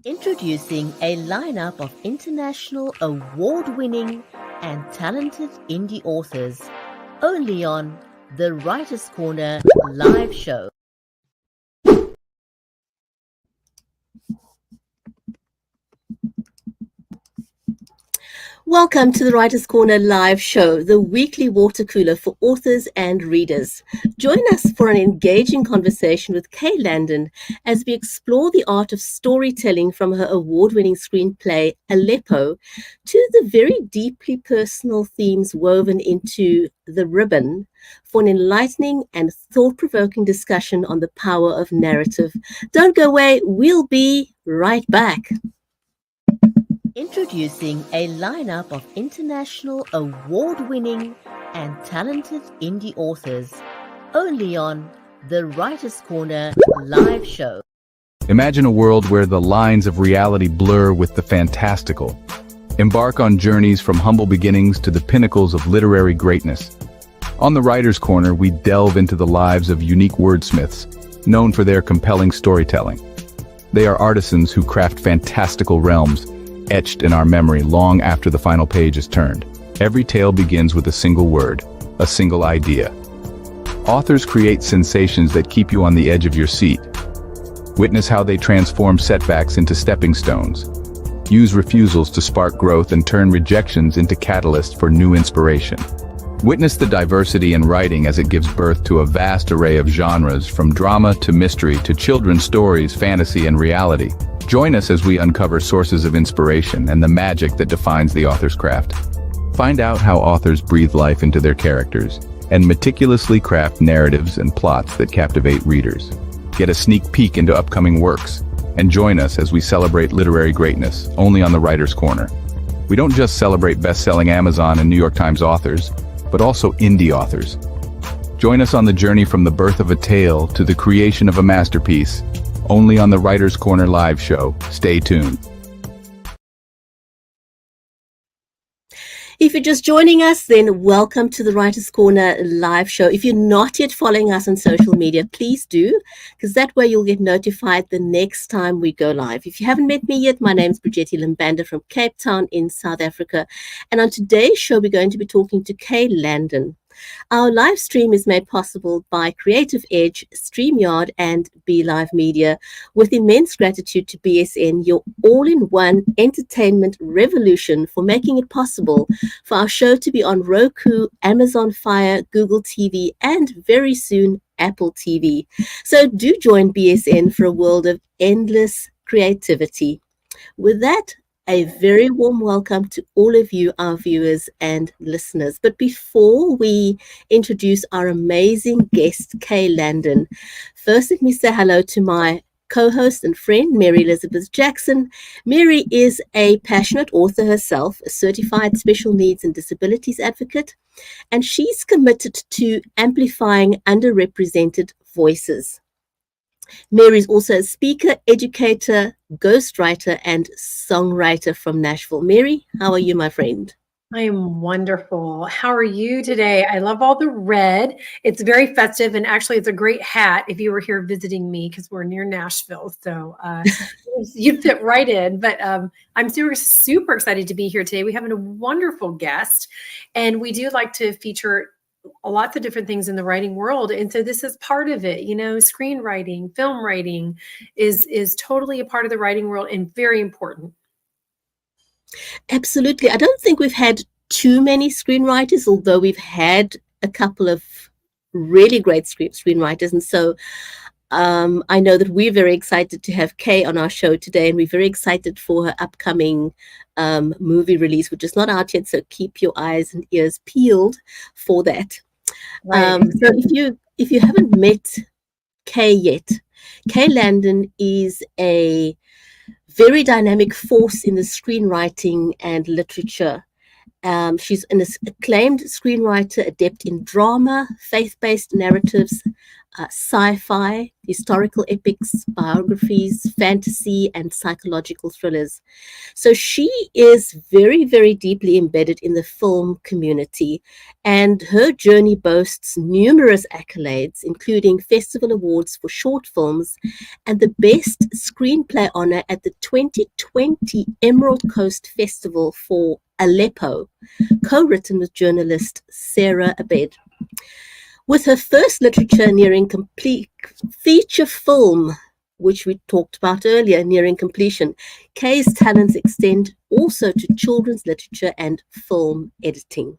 Introducing a lineup of international award-winning and talented indie authors, only on the Writer's Corner live show. Welcome to the Writer's Corner live show, the weekly water cooler for authors and readers. Join us for an engaging conversation with Kay Landon as we explore the art of storytelling from her award-winning screenplay, Aleppo, to the very deeply personal themes woven into The Ribbon for an enlightening and thought-provoking discussion on the power of narrative. Don't go away, we'll be right back. Introducing a lineup of international award-winning and talented indie authors, only on the Writer's Corner live show. Imagine a world where the lines of reality blur with the fantastical. Embark on journeys from humble beginnings to the pinnacles of literary greatness. On the Writer's Corner, we delve into the lives of unique wordsmiths, known for their compelling storytelling. They are artisans who craft fantastical realms, etched in our memory long after the final page is turned. Every tale begins with a single word, a single idea. Authors create sensations that keep you on the edge of your seat. Witness how they transform setbacks into stepping stones, use refusals to spark growth, and turn rejections into catalysts for new inspiration. Witness the diversity in writing as it gives birth to a vast array of genres, from drama to mystery to children's stories, fantasy, and reality. Join us as we uncover sources of inspiration and the magic that defines the author's craft. Find out how authors breathe life into their characters and meticulously craft narratives and plots that captivate readers. Get a sneak peek into upcoming works and join us as we celebrate literary greatness, only on the Writer's Corner. We don't just celebrate best-selling Amazon and New York Times authors, but also indie authors. Join us on the journey from the birth of a tale to the creation of a masterpiece, only on the Writer's Corner live show. Stay tuned. If you're just joining us, then welcome to the Writer's Corner live show. If you're not yet following us on social media, please do, because that way you'll get notified the next time we go live. If you haven't met me yet, my name's Bridgetti Lim Banda from Cape Town in South Africa. And on today's show, we're going to be talking to Kay Landon. Our live stream is made possible by Creative Edge, StreamYard, and BeLive Media, with immense gratitude to BSN, your all-in-one entertainment revolution, for making it possible for our show to be on Roku, Amazon Fire, Google TV, and very soon Apple TV. So do join BSN for a world of endless creativity. With that, a very warm welcome to all of you, our viewers and listeners. But before we introduce our amazing guest, Kay Landon, first let me say hello to my co-host and friend, Mary Elizabeth Jackson. Mary is a passionate author herself, a certified special needs and disabilities advocate, and she's committed to amplifying underrepresented voices. Mary is also a speaker, educator, ghostwriter, and songwriter from Nashville. Mary, how are you, my friend? I am wonderful. How are you today? I love all the red. It's very festive, and actually it's a great hat if you were here visiting me, because we're near Nashville. So you'd fit right in. But I'm super excited to be here today. We have a wonderful guest, and we do like to feature lots of different things in the writing world. And so this is part of it. You know, screenwriting, film writing is totally a part of the writing world and very important. Absolutely. I don't think we've had too many screenwriters, although we've had a couple of really great screenwriters. And so I know that we're very excited to have Kay on our show today, and we're very excited for her upcoming movie release, which is not out yet. So keep your eyes and ears peeled for that. Right. So if you haven't met Kay yet, Kay Landon is a very dynamic force in the screenwriting and literature. She's an acclaimed screenwriter, adept in drama, faith-based narratives, sci-fi, historical epics, biographies, fantasy, and psychological thrillers. So she is very, very deeply embedded in the film community, and her journey boasts numerous accolades, including festival awards for short films and the Best Screenplay honor at the 2020 Emerald Coast Festival for Aleppo, co-written with journalist Sarah Abed. With her first literature nearing complete feature film, which we talked about earlier, nearing completion, Kay's talents extend also to children's literature and film editing.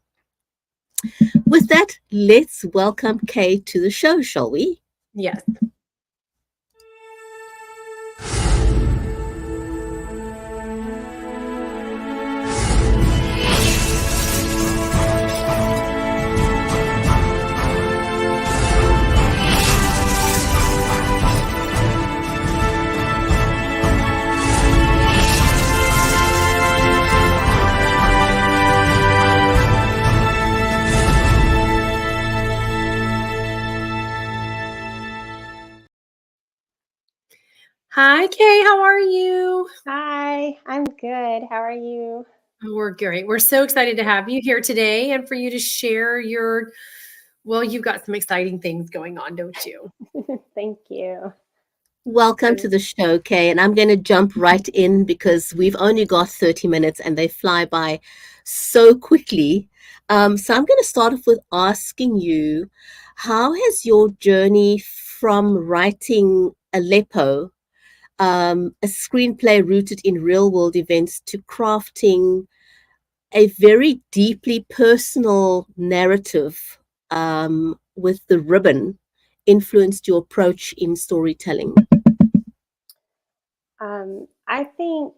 With that, let's welcome Kay to the show, shall we? Yes. Hi, Kay. How are you? Hi, I'm good. How are you? We're great. We're so excited to have you here today and for you to share your, well, you've got some exciting things going on, don't you? Thank you. Welcome to the show, Kay. And I'm going to jump right in because we've only got 30 minutes and they fly by so quickly. So I'm going to start off with asking you, how has your journey from writing Aleppo, a screenplay rooted in real-world events, to crafting a very deeply personal narrative with The Ribbon, influenced your approach in storytelling? I think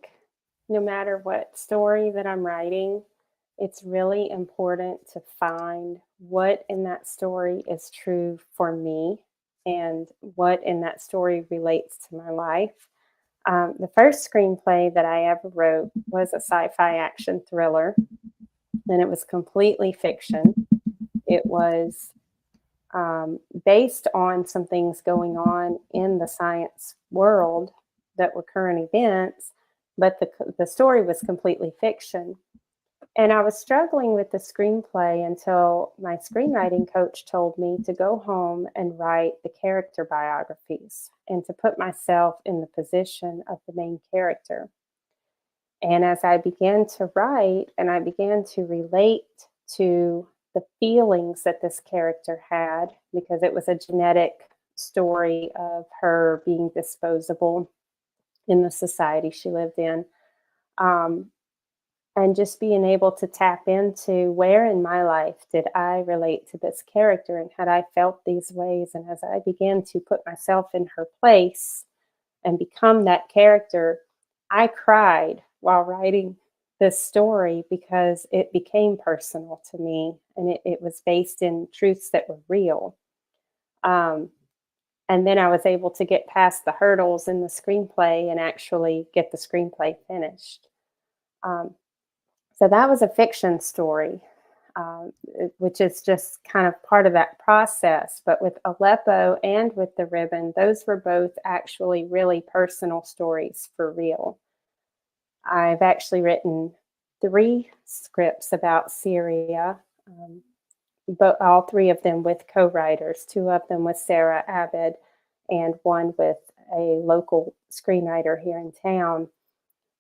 no matter what story that I'm writing, it's really important to find what in that story is true for me and what in that story relates to my life. The first screenplay that I ever wrote was a sci-fi action thriller, and it was completely fiction. It was based on some things going on in the science world that were current events, but the story was completely fiction. And I was struggling with the screenplay until my screenwriting coach told me to go home and write the character biographies and to put myself in the position of the main character. And as I began to write and I began to relate to the feelings that this character had, because it was a genetic story of her being disposable in the society she lived in, and just being able to tap into where in my life did I relate to this character and had I felt these ways. And as I began to put myself in her place and become that character, I cried while writing this story because it became personal to me and it was based in truths that were real. And then I was able to get past the hurdles in the screenplay and actually get the screenplay finished. So that was a fiction story, which is just kind of part of that process. But with Aleppo and with The Ribbon, those were both actually really personal stories for real. I've actually written 3 scripts about Syria, but all 3 of them with co-writers, 2 of them with Sarah Abed and 1 with a local screenwriter here in town.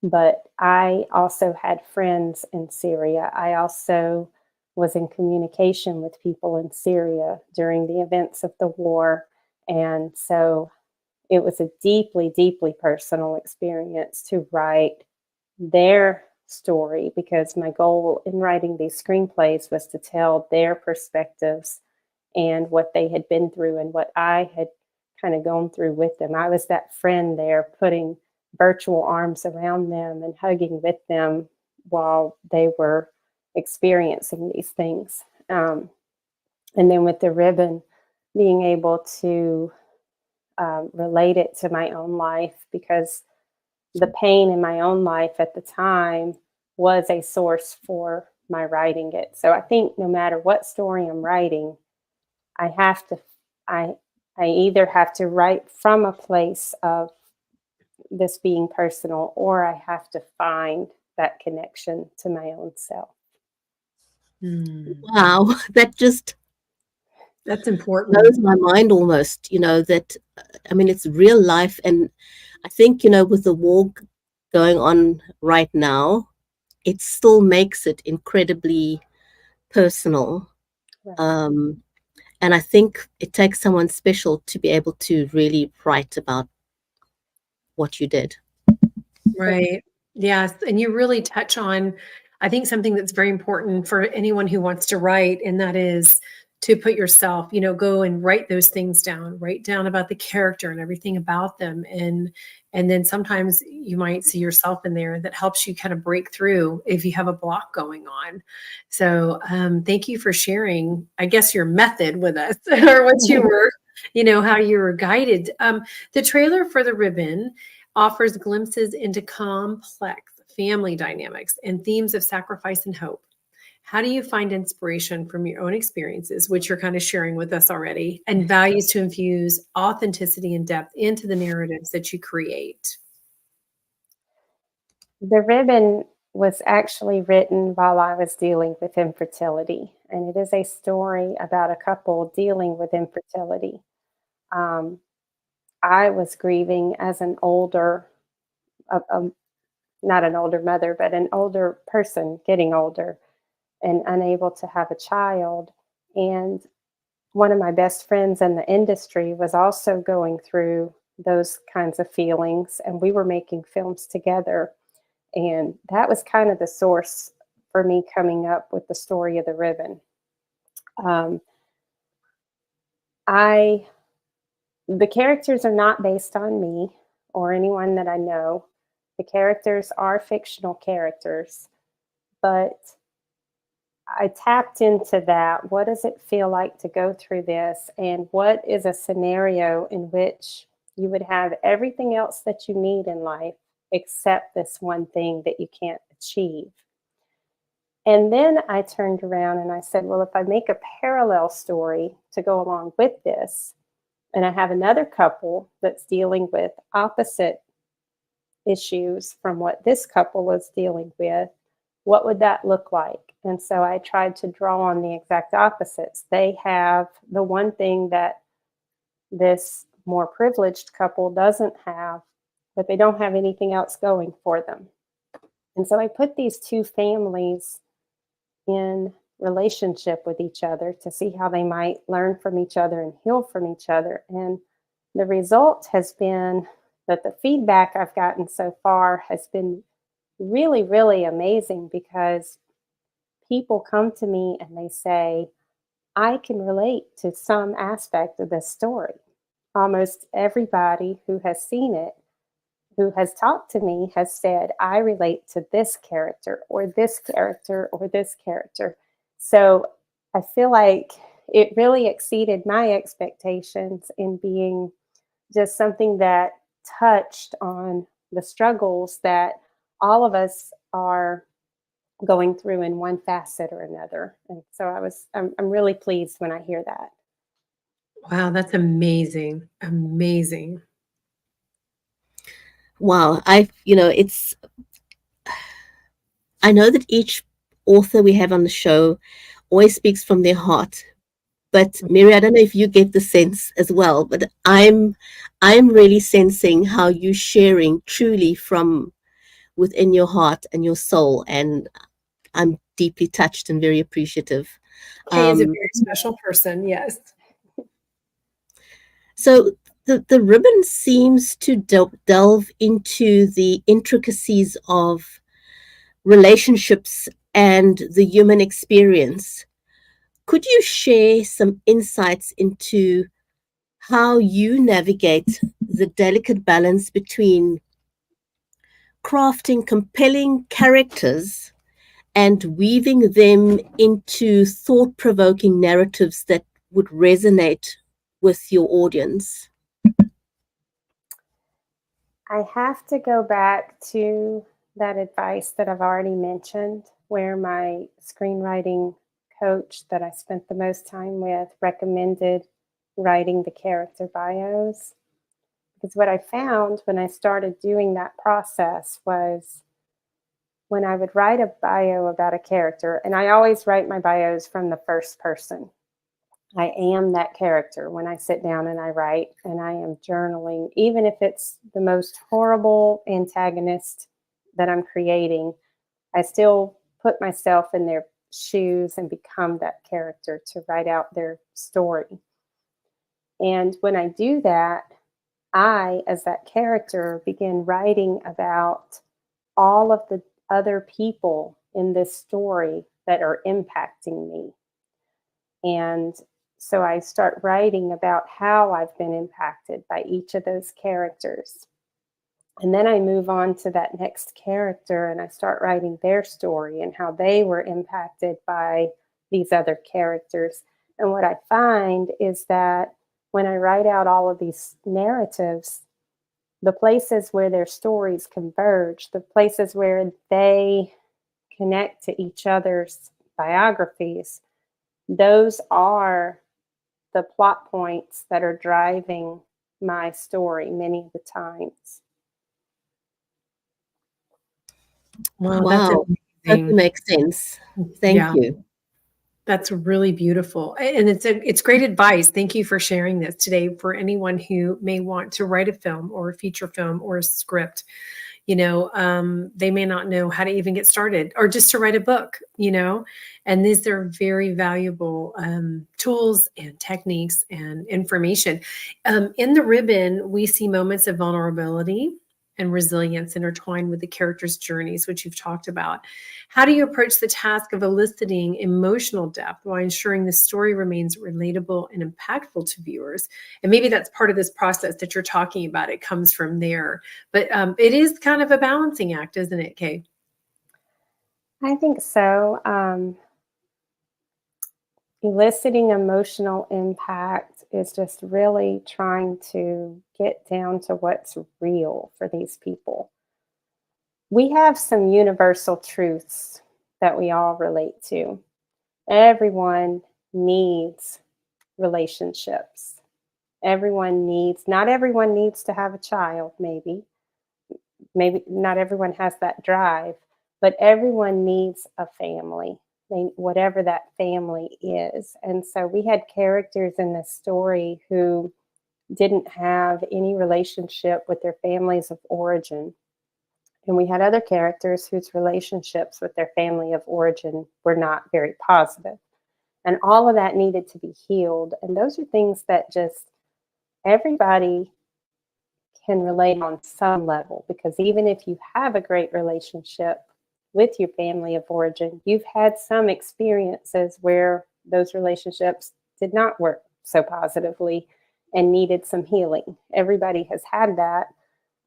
But I also had friends in Syria. I also was in communication with people in Syria during the events of the war. And so it was a deeply, deeply personal experience to write their story, because my goal in writing these screenplays was to tell their perspectives and what they had been through and what I had kind of gone through with them. I was that friend there putting virtual arms around them and hugging with them while they were experiencing these things. And then with The Ribbon, being able to relate it to my own life, because the pain in my own life at the time was a source for my writing it. So I think no matter what story I'm writing, I I either have to write from a place of this being personal, or I have to find that connection to my own self. Wow, that just That's important. blows my mind almost, that, I mean, it's real life. And I think, with the war going on right now, it still makes it incredibly personal. Right. And I think it takes someone special to be able to really write about what you did. Right. Yes. And you really touch on, I think, something that's very important for anyone who wants to write, and that is to put yourself, go and write those things down, write down about the character and everything about them. And then sometimes you might see yourself in there that helps you kind of break through if you have a block going on. So thank you for sharing, I guess, your method with us, or what you were, how you were guided. The trailer for The Ribbon offers glimpses into complex family dynamics and themes of sacrifice and hope. How do you find inspiration from your own experiences, which you're kind of sharing with us already, and values to infuse authenticity and depth into the narratives that you create? The Ribbon was actually written while I was dealing with infertility, and it is a story about a couple dealing with infertility. Um, I was grieving as an older, not an older mother, but an older person getting older and unable to have a child. And one of my best friends in the industry was also going through those kinds of feelings, and we were making films together. And that was kind of the source for me coming up with the story of The Ribbon. Um, the characters are not based on me or anyone that I know. The characters are fictional characters, but I tapped into that. What does it feel like to go through this? And what is a scenario in which you would have everything else that you need in life except this one thing that you can't achieve? And then I turned around and I said, well, if I make a parallel story to go along with this, and I have another couple that's dealing with opposite issues from what this couple was dealing with, what would that look like? And so I tried to draw on the exact opposites. They have the one thing that this more privileged couple doesn't have, but they don't have anything else going for them. And so I put these two families in relationship with each other to see how they might learn from each other and heal from each other. And the result has been that the feedback I've gotten so far has been really, really amazing, because people come to me and they say, I can relate to some aspect of this story. Almost everybody who has seen it, who has talked to me, has said, I relate to this character or this character or this character. So I feel like it really exceeded my expectations in being just something that touched on the struggles that all of us are going through in one facet or another. And so I'm really pleased when I hear that. Wow, that's amazing. Amazing. Wow. I know that each author we have on the show always speaks from their heart. But Mary, I don't know if you get the sense as well, but I'm really sensing how you're sharing truly from within your heart and your soul, and I'm deeply touched and very appreciative. Kay is a very special person. Yes. So the ribbon seems to delve into the intricacies of relationships and the human experience. Could you share some insights into how you navigate the delicate balance between crafting compelling characters and weaving them into thought-provoking narratives that would resonate with your audience? I have to go back to that advice that I've already mentioned, where my screenwriting coach that I spent the most time with recommended writing the character bios. Because what I found when I started doing that process was when I would write a bio about a character, and I always write my bios from the first person. I am that character when I sit down and I write, and I am journaling, even if it's the most horrible antagonist that I'm creating, I still put myself in their shoes and become that character to write out their story. And when I do that, I, as that character, begin writing about all of the other people in this story that are impacting me. And so I start writing about how I've been impacted by each of those characters. And then I move on to that next character and I start writing their story and how they were impacted by these other characters. And what I find is that when I write out all of these narratives, the places where their stories converge, the places where they connect to each other's biographies, those are the plot points that are driving my story many of the times. Wow, Wow, that's that amazing. makes sense. Thank you. That's really beautiful. And it's great advice. Thank you for sharing this today for anyone who may want to write a film or a feature film or a script. They may not know how to even get started or just to write a book, and these are very valuable tools and techniques and information. In the ribbon, we see moments of vulnerability and resilience intertwined with the characters' journeys, which you've talked about. How do you approach the task of eliciting emotional depth while ensuring the story remains relatable and impactful to viewers? And maybe that's part of this process that you're talking about. It comes from there. But it is kind of a balancing act, isn't it, Kay? I think so. Eliciting emotional impact is just really trying to get down to what's real for these people. We have some universal truths that we all relate to. Everyone needs relationships. Not everyone needs to have a child, maybe not everyone has that drive, but everyone needs a family, whatever that family is. And so we had characters in this story who didn't have any relationship with their families of origin. And we had other characters whose relationships with their family of origin were not very positive. And all of that needed to be healed. And those are things that just everybody can relate on some level, because even if you have a great relationship with your family of origin, you've had some experiences where those relationships did not work so positively and needed some healing. Everybody has had that.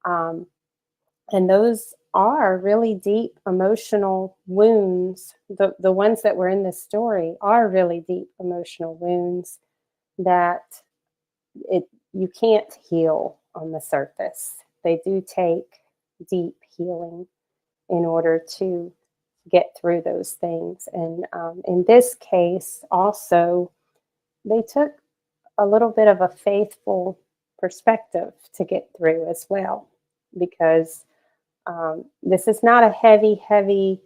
And those are really deep emotional wounds. The ones that were in this story are really deep emotional wounds that you can't heal on the surface. They do take deep healing in order to get through those things. And in this case, also, they took a little bit of a faithful perspective to get through as well, because this is not a heavy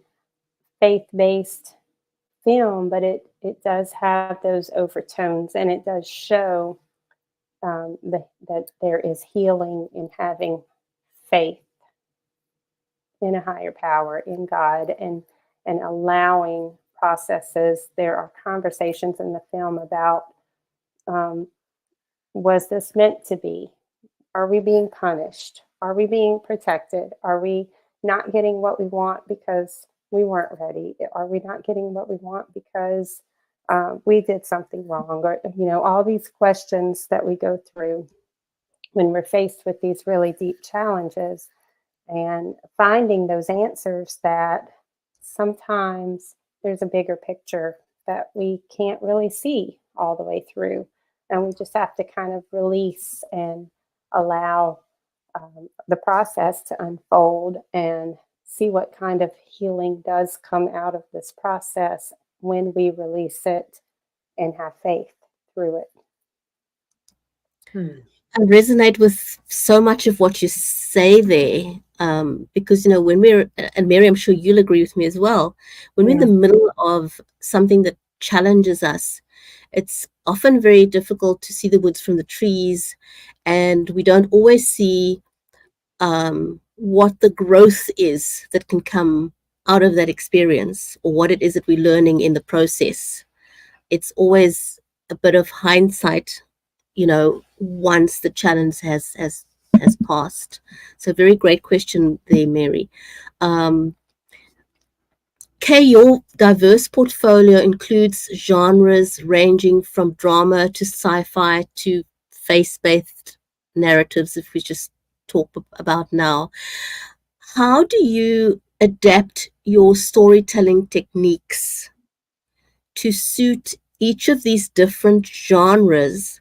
faith-based film, but it does have those overtones, and it does show that there is healing in having faith in a higher power, in God, and allowing processes. There are conversations in the film about, was this meant to be? Are we being punished? Are we being protected? Are we not getting what we want because we weren't ready? Are we not getting what we want because we did something wrong? Or, all these questions that we go through when we're faced with these really deep challenges, and finding those answers that sometimes there's a bigger picture that we can't really see all the way through. And we just have to kind of release and allow the process to unfold and see what kind of healing does come out of this process when we release it and have faith through it. I resonate with so much of what you say there, because, when we're, and Mary, I'm sure you'll agree with me as well, when we're in the middle of something that challenges us, it's often very difficult to see the woods from the trees, and we don't always see what the growth is that can come out of that experience, or what it is that we're learning in the process. It's always a bit of hindsight, once the challenge has passed. So very great question there, Mary. Kay, your diverse portfolio includes genres ranging from drama to sci-fi to faith-based narratives, if we just talk about now. How do you adapt your storytelling techniques to suit each of these different genres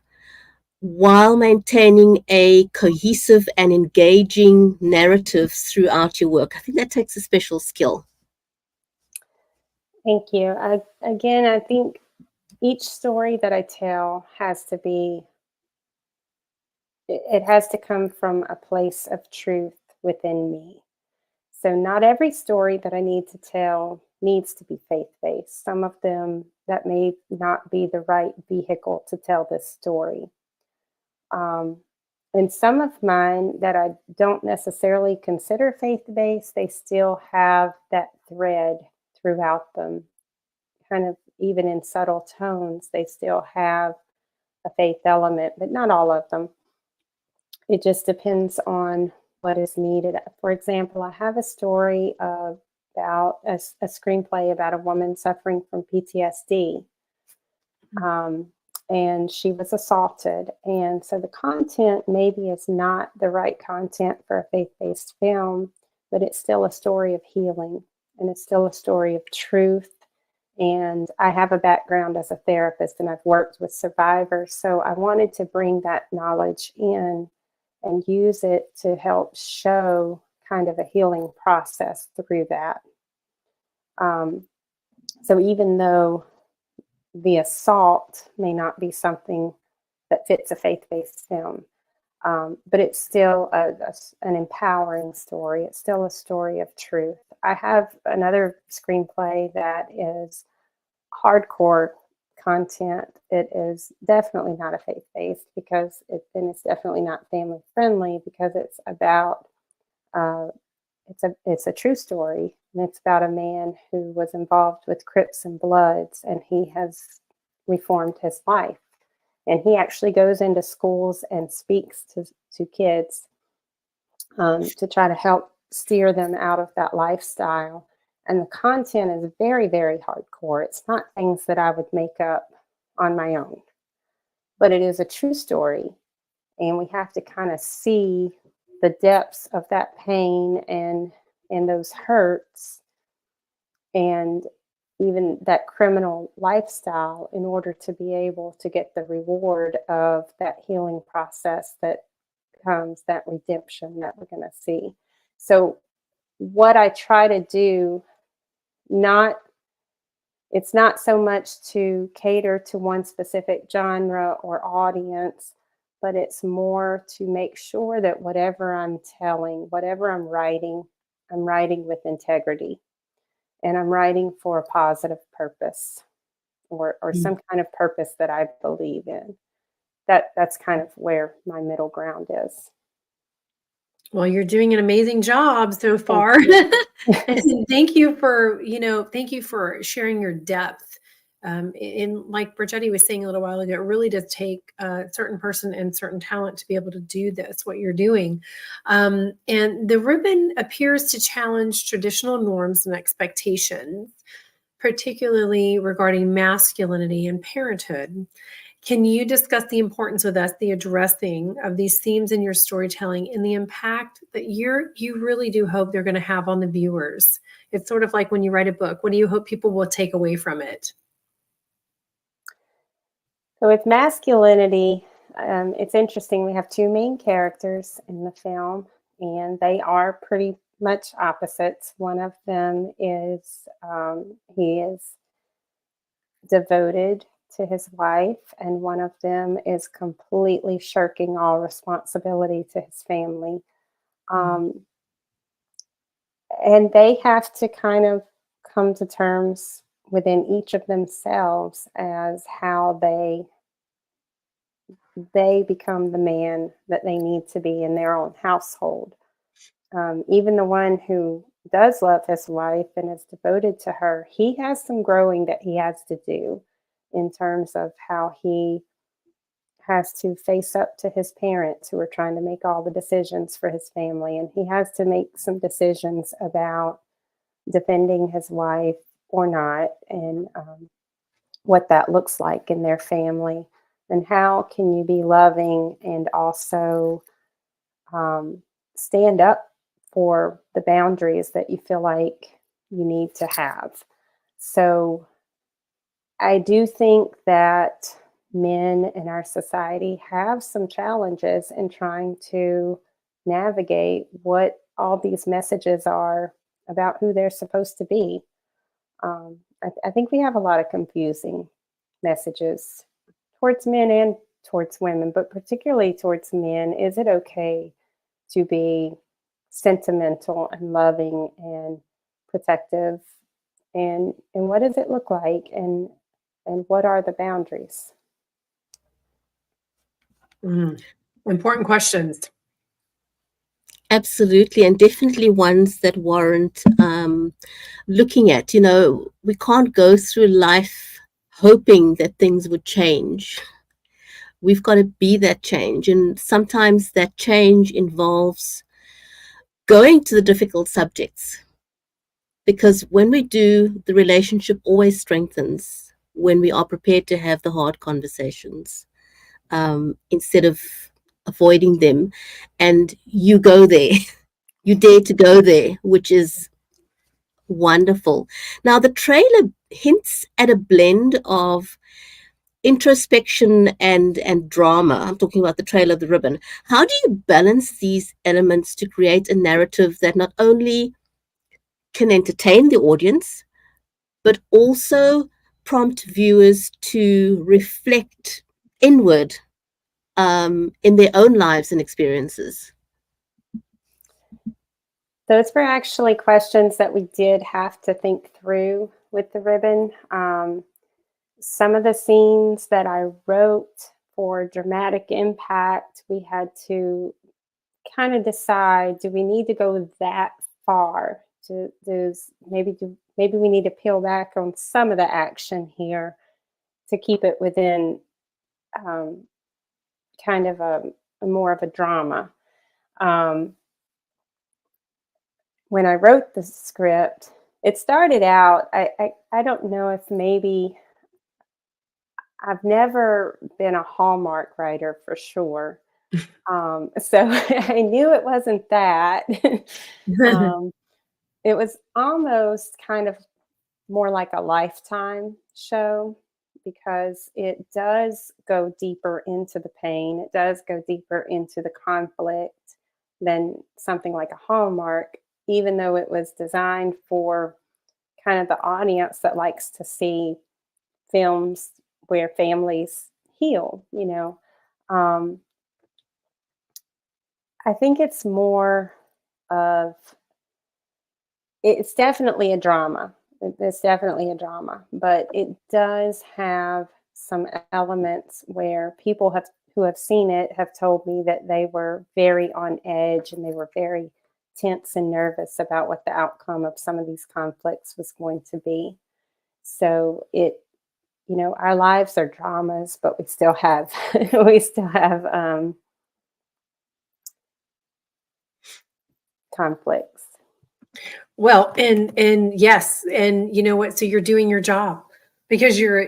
while maintaining a cohesive and engaging narrative throughout your work? I think that takes a special skill. Thank you. I think each story that I tell has to be, it has to come from a place of truth within me. So not every story that I need to tell needs to be faith-based. Some of them, that may not be the right vehicle to tell this story. And some of mine that I don't necessarily consider faith-based, they still have that thread throughout them. Kind of even in subtle tones, they still have a faith element, but not all of them. It just depends on what is needed. For example, I have a story about a screenplay about a woman suffering from PTSD. And she was assaulted. And so the content maybe is not the right content for a faith-based film, but it's still a story of healing, and it's still a story of truth. And I have a background as a therapist, and I've worked with survivors. So I wanted to bring that knowledge in and use it to help show kind of a healing process through that. So even though the assault may not be something that fits a faith-based film, but it's still an empowering story. It's still a story of truth. I have another screenplay that is hardcore content. It is definitely not a faith-based and it's definitely not family-friendly, because it's about it's a true story, and it's about a man who was involved with Crips and Bloods, and he has reformed his life. And he actually goes into schools and speaks to kids to try to help steer them out of that lifestyle. And the content is very, very hardcore. It's not things that I would make up on my own, but it is a true story. And we have to kind of see the depths of that pain and those hurts and even that criminal lifestyle in order to be able to get the reward of that healing process that comes, that redemption that we're going to see. So what I try to do, it's not so much to cater to one specific genre or audience, but it's more to make sure that whatever I'm telling, whatever I'm writing with integrity, and I'm writing for a positive purpose or some kind of purpose that I believe in. That's kind of where my middle ground is. Well, you're doing an amazing job so far. And thank you for sharing your depth. In like Bridgetti was saying a little while ago, it really does take a certain person and certain talent to be able to do this, what you're doing. And the ribbon appears to challenge traditional norms and expectations, particularly regarding masculinity and parenthood. Can you discuss the importance with us, the addressing of these themes in your storytelling and the impact that you really do hope they're going to have on the viewers? It's sort of like when you write a book, what do you hope people will take away from it? So with masculinity, it's interesting. We have two main characters in the film, and they are pretty much opposites. One of them is he is devoted to his wife, and one of them is completely shirking all responsibility to his family. And they have to kind of come to terms within each of themselves as how they become the man that they need to be in their own household. Even the one who does love his wife and is devoted to her, he has some growing that he has to do in terms of how he has to face up to his parents who are trying to make all the decisions for his family. And he has to make some decisions about defending his wife or not, and what that looks like in their family. And how can you be loving and also stand up for the boundaries that you feel like you need to have. So I do think that men in our society have some challenges in trying to navigate what all these messages are about who they're supposed to be. I think we have a lot of confusing messages towards men and towards women, but particularly towards men. Is it okay to be sentimental and loving and protective? And what does it look like? And what are the boundaries? Important questions. Absolutely, and definitely ones that warrant looking at. You know, we can't go through life hoping that things would change. We've got to be that change, and sometimes that change involves going to the difficult subjects, because when we do, the relationship always strengthens when we are prepared to have the hard conversations instead of avoiding them. And you go there, you dare to go there, which is wonderful. Now, the trailer hints at a blend of introspection and drama. I'm talking about the trail of the ribbon. How do you balance these elements to create a narrative that not only can entertain the audience, but also prompt viewers to reflect inward in their own lives and experiences? Those were actually questions that we did have to think through with the ribbon. Some of the scenes that I wrote for dramatic impact, we had to kind of decide, do we need to go that far? Maybe we need to peel back on some of the action here to keep it within kind of a more of a drama. When I wrote the script, it started out, I don't know if maybe, I've never been a Hallmark writer for sure. So I knew it wasn't that. It was almost kind of more like a Lifetime show, because it does go deeper into the pain. It does go deeper into the conflict than something like a Hallmark, even though it was designed for kind of the audience that likes to see films where families heal, you know. I think it's more of, it's definitely a drama. It's definitely a drama, but it does have some elements where people who have seen it have told me that they were very on edge and they were very tense and nervous about what the outcome of some of these conflicts was going to be. So it, you know, our lives are dramas, but we still have conflicts. Well, and yes, and you know what? So you're doing your job, because you're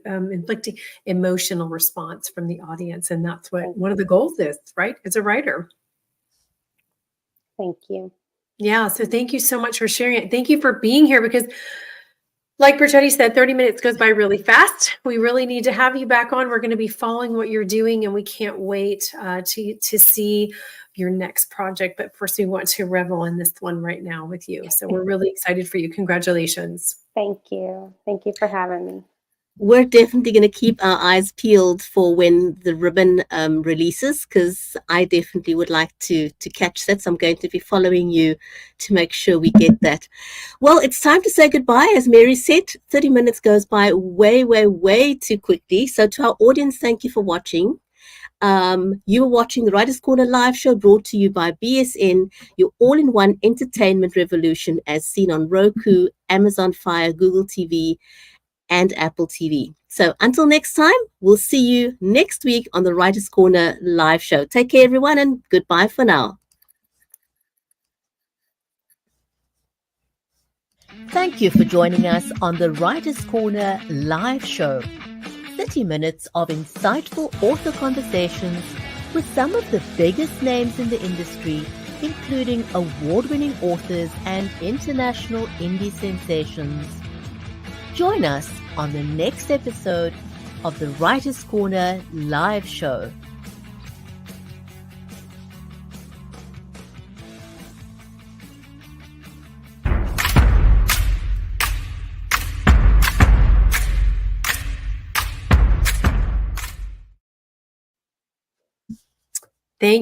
inflicting emotional response from the audience, and that's what one of the goals is, right? As a writer. Thank you. Yeah. So thank you so much for sharing it. Thank you for being here, because, like Bridgetti said, 30 minutes goes by really fast. We really need to have you back on. We're going to be following what you're doing, and we can't wait to see your next project. But first, we want to revel in this one right now with you. So we're really excited for you. Congratulations. Thank you. Thank you for having me. we're definitely going to keep our eyes peeled for when the ribbon releases, because I definitely would like to catch that. So I'm going to be following you to make sure we get that. Well, it's time to say goodbye. As Mary said, 30 minutes goes by way, way, way too quickly. So to our audience, thank you for watching. You are watching the Writers Corner live show brought to you by BSN, your all-in-one entertainment revolution as seen on Roku, Amazon Fire, Google TV, and Apple TV. So until next time, we'll see you next week on the Writers Corner live show. Take care, everyone, and goodbye for now. Thank you for joining us on the Writers Corner live show. 30 minutes of insightful author conversations with some of the biggest names in the industry, including award-winning authors and international indie sensations. Join us on the next episode of the Writers Corner live show.